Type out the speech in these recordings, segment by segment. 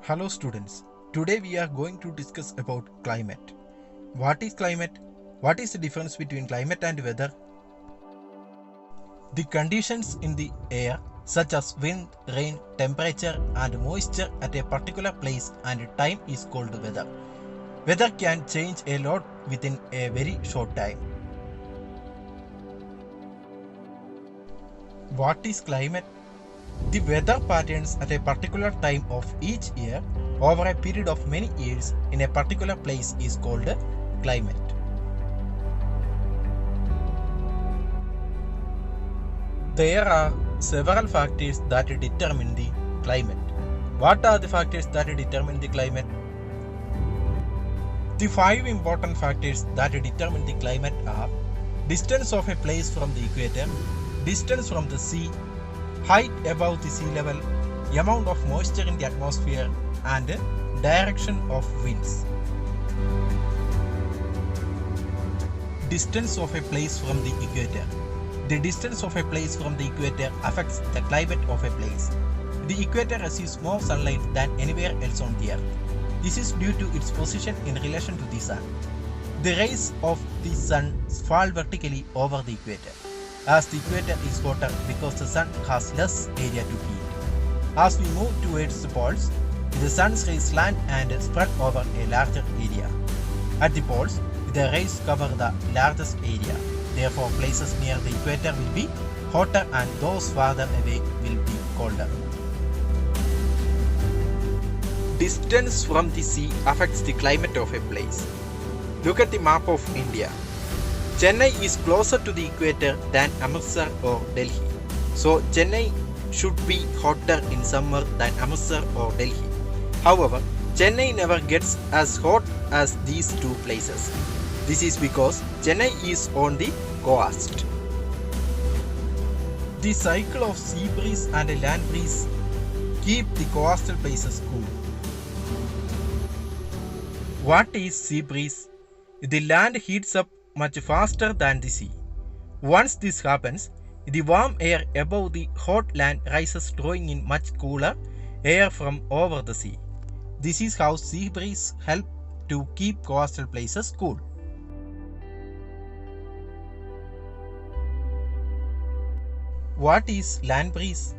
Hello students. Today we are going to discuss about climate. What is climate? What is the difference between climate and weather? The conditions in the air such as wind, rain, temperature and moisture at a particular place and time is called weather. Weather can change a lot within a very short time. What is climate? The weather patterns at a particular time of each year over a period of many years in a particular place is called climate. There are several factors that determine the climate. What are the factors that determine the climate? The five important factors that determine the climate are distance of a place from the equator, distance from the sea, height above the sea level, amount of moisture in the atmosphere, and direction of winds. Distance of a place from the equator. The distance of a place from the equator affects the climate of a place. The equator receives more sunlight than anywhere else on the earth. This is due to its position in relation to the sun. The rays of the sun fall vertically over the equator, as the equator is hotter because the sun has less area to heat. As we move towards the poles, the sun's rays slant and spread over a larger area. At the poles, the rays cover the largest area. Therefore, places near the equator will be hotter and those farther away will be colder. Distance from the sea affects the climate of a place. Look at the map of India. Chennai is closer to the equator than Amritsar or Delhi. So Chennai should be hotter in summer than Amritsar or Delhi. However, Chennai never gets as hot as these two places. This is because Chennai is on the coast. The cycle of sea breeze and land breeze keep the coastal places cool. What is sea breeze? The land heats up much faster than the sea. Once this happens, the warm air above the hot land rises, drawing in much cooler air from over the sea. This is how sea breeze help to keep coastal places cool. What is land breeze?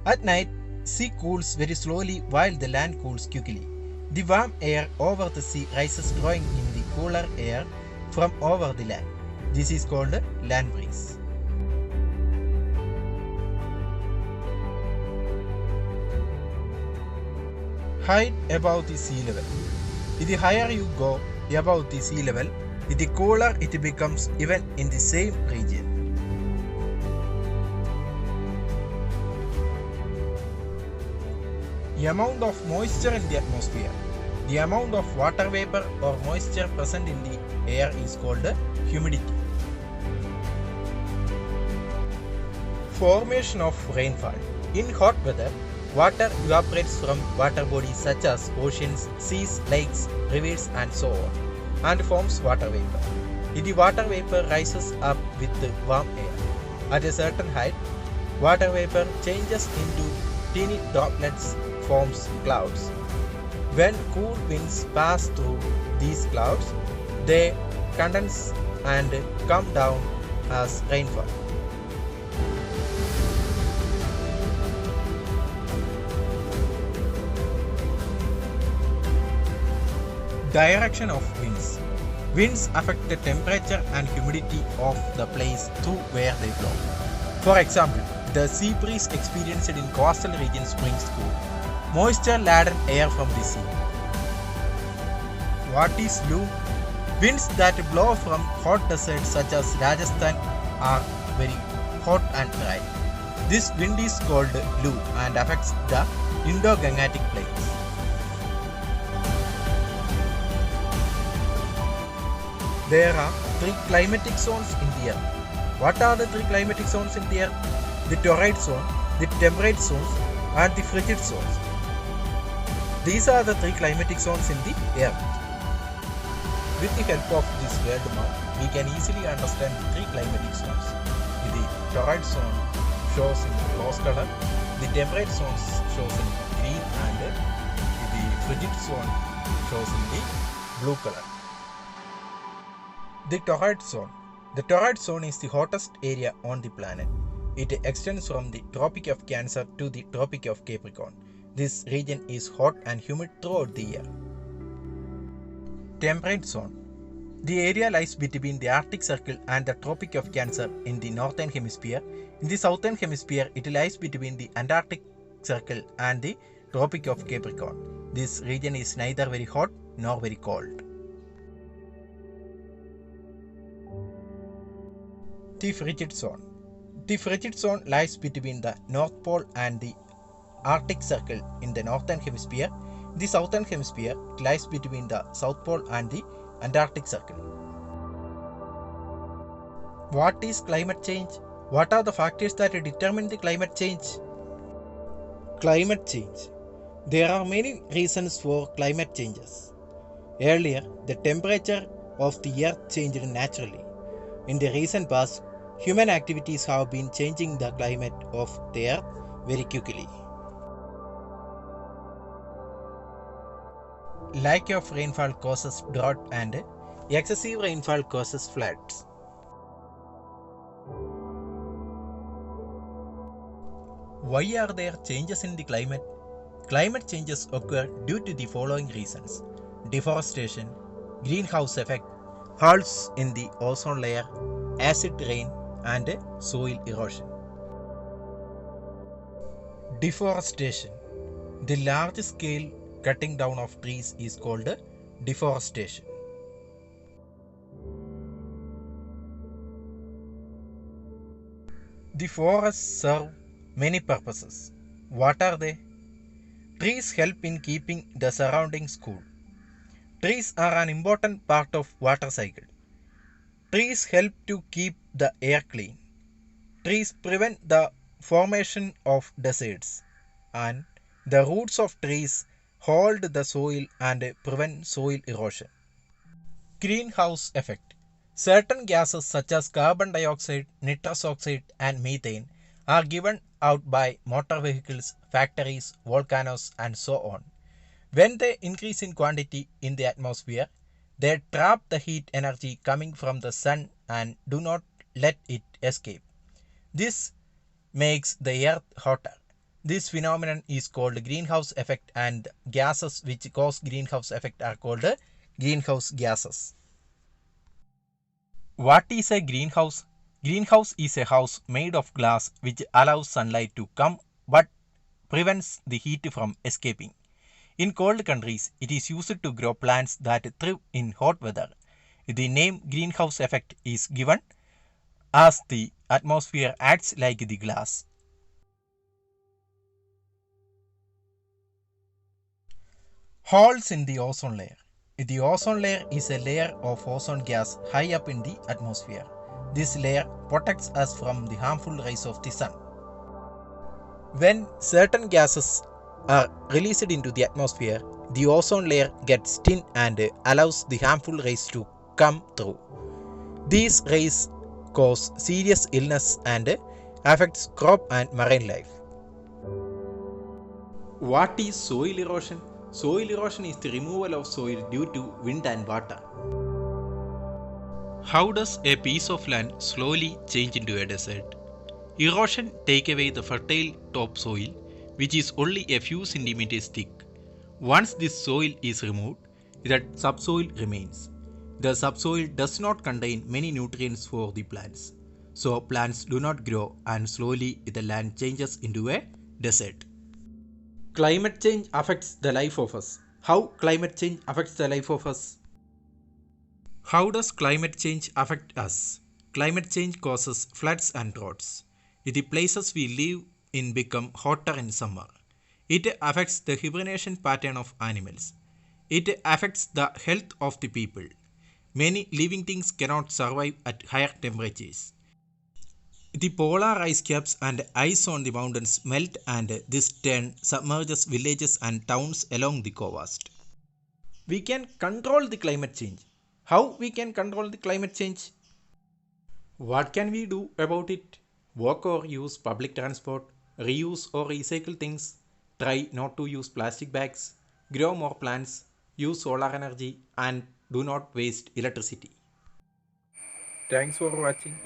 At night, sea cools very slowly while the land cools quickly. The warm air over the sea rises, drawing in the cooler air from over the land. This is called land breeze. Height above the sea level. The higher you go above the sea level, the cooler it becomes even in the same region. The amount of moisture in the atmosphere. The amount of water vapor or moisture present in the air is called humidity. Formation of rainfall. In hot weather, water evaporates from water bodies such as oceans, seas, lakes, rivers and so on, and forms water vapor. The water vapor rises up with the warm air. At a certain height, water vapor changes into teeny droplets, forms clouds. When cool winds pass through these clouds, they condense and come down as rainfall. Direction of winds. Winds affect the temperature and humidity of the place through where they blow. For example, the sea breeze experienced in coastal regions brings cool, moisture-laden air from the sea. What is Loo? Winds that blow from hot deserts such as Rajasthan are very hot and dry. This wind is called Loo and affects the Indo-Gangetic plains. There are three climatic zones in the earth. What are the three climatic zones in the earth? The torrid zone, the temperate zones, and the frigid zones. These are the three climatic zones in the earth. With the help of this word map, we can easily understand the three climatic zones. The torrid zone shows in rose color, the temperate zone shows in green, and the frigid zone shows in the blue color. The torrid zone. The torrid zone is the hottest area on the planet. It extends from the Tropic of Cancer to the Tropic of Capricorn. This region is hot and humid throughout the year. Temperate zone. The area lies between the Arctic Circle and the Tropic of Cancer in the northern hemisphere. In the southern hemisphere, it lies between the Antarctic Circle and the Tropic of Capricorn. This region is neither very hot nor very cold. The frigid zone. The frigid zone lies between the North Pole and the Arctic Circle in the northern hemisphere. In the southern hemisphere, it lies between the South Pole and the Antarctic Circle. What is climate change? What are the factors that determine the climate change? Climate change. There are many reasons for climate changes. Earlier, the temperature of the earth changed naturally. In the recent past, human activities have been changing the climate of the earth very quickly. Lack of rainfall causes drought and excessive rainfall causes floods. Why are there changes in the climate? Climate changes occur due to the following reasons: deforestation, greenhouse effect, holes in the ozone layer, acid rain, and soil erosion. Deforestation. The large scale cutting down of trees is called deforestation. The forests serve many purposes. What are they? Trees help in keeping the surroundings cool. Trees are an important part of water cycle. Trees help to keep the air clean. Trees prevent the formation of deserts, and the roots of trees hold the soil and prevent soil erosion. Greenhouse effect. Certain gases such as carbon dioxide, nitrous oxide, and methane are given out by motor vehicles, factories, volcanoes, and so on. When they increase in quantity in the atmosphere, they trap the heat energy coming from the sun and do not let it escape. This makes the earth hotter. This phenomenon is called greenhouse effect, and gases which cause greenhouse effect are called greenhouse gases. What is a greenhouse? Greenhouse is a house made of glass which allows sunlight to come but prevents the heat from escaping. In cold countries, it is used to grow plants that thrive in hot weather. The name greenhouse effect is given as the atmosphere acts like the glass. Holes in the ozone layer. The ozone layer is a layer of ozone gas high up in the atmosphere. This layer protects us from the harmful rays of the sun. When certain gases are released into the atmosphere, the ozone layer gets thin and allows the harmful rays to come through. These rays cause serious illness and affects crop and marine life. What is soil erosion? Soil erosion is the removal of soil due to wind and water. How does a piece of land slowly change into a desert? Erosion takes away the fertile topsoil, which is only a few centimeters thick. Once this soil is removed, that subsoil remains. The subsoil does not contain many nutrients for the plants, so plants do not grow and slowly the land changes into a desert. Climate change affects the life of us. How climate change affects the life of us? How does climate change affect us? Climate change causes floods and droughts. The places we live in become hotter in summer. It affects the hibernation pattern of animals. It affects the health of the people. Many living things cannot survive at higher temperatures. The polar ice caps and ice on the mountains melt, and this turn submerges villages and towns along the coast. We can control the climate change. How we can control the climate change? What can we do about it? Walk or use public transport, reuse or recycle things, try not to use plastic bags, grow more plants, use solar energy, and do not waste electricity. Thanks for watching.